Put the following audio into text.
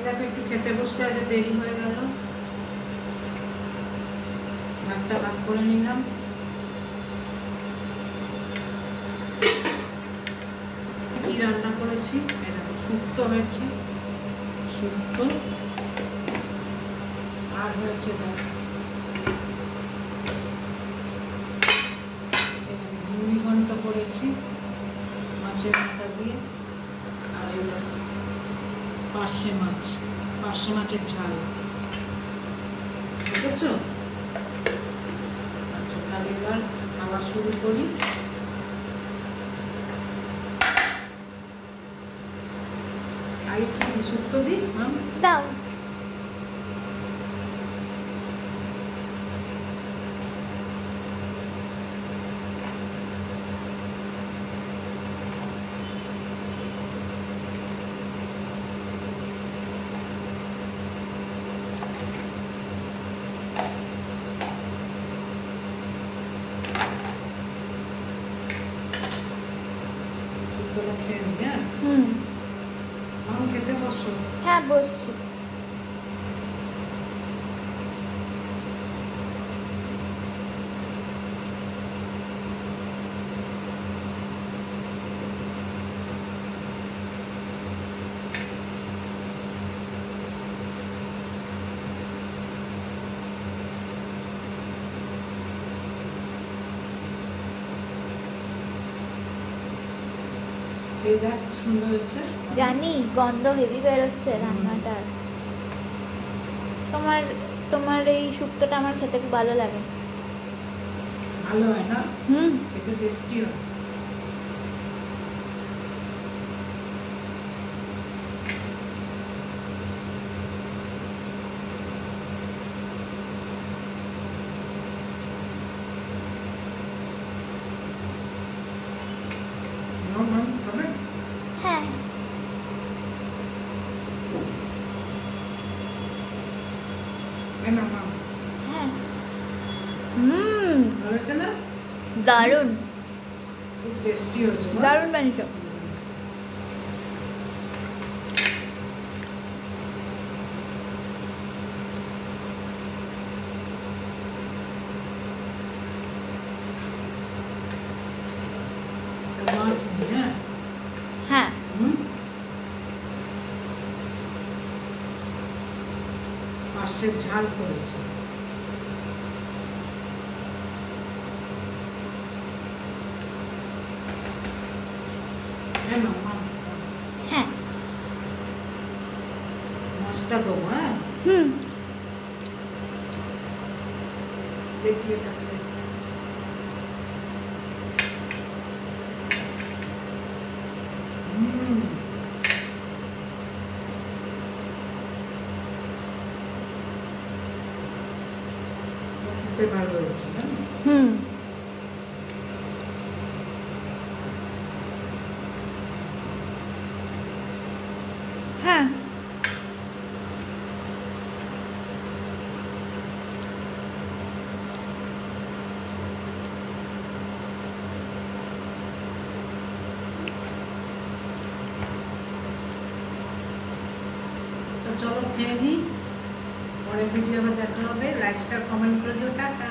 দেখো একটু খেতে বসতে আজ দেরি হয়ে গেল। ভাতটা ভাগ করে নিলাম। কি রান্না করেছি? শুক্তো হয়েছে, শুক্তো আর হয়েছে মুড়ি ঘন্ট করেছি মাছের মাথা দিয়ে, আর পার্শে মাছের ঝাল, বুঝেছ? আচ্ছা, তাহলে এবার খাওয়া শুরু করি। আই কি শুক্তো দিই? দাও। খেতে বসো। হ্যাঁ, বসছি। জানি, গন্ধ হেভি বেরোচ্ছে রান্নাটার। তোমার এই শুক্তোটা আমার খেতে খুব ভালো লাগে। ভালো হয় না? খেতে টেস্টি হয়। হ্যাঁ, হ্যাঁ। দারুণ, দারুণ বানিয়েছো। হ্যাঁ, মাছের ঝাল করেছে। হ্যাঁ, মাছটা দেবো। হ্যাঁ, দেখিয়ে থাকবে। ভালো হয়েছে। হ্যাঁ, চলো খেয়ে নিই, পরে ভিডিও আবার দেখা হবে। লাইক শেয়ার কমেন্ট করে দিও। টাটা।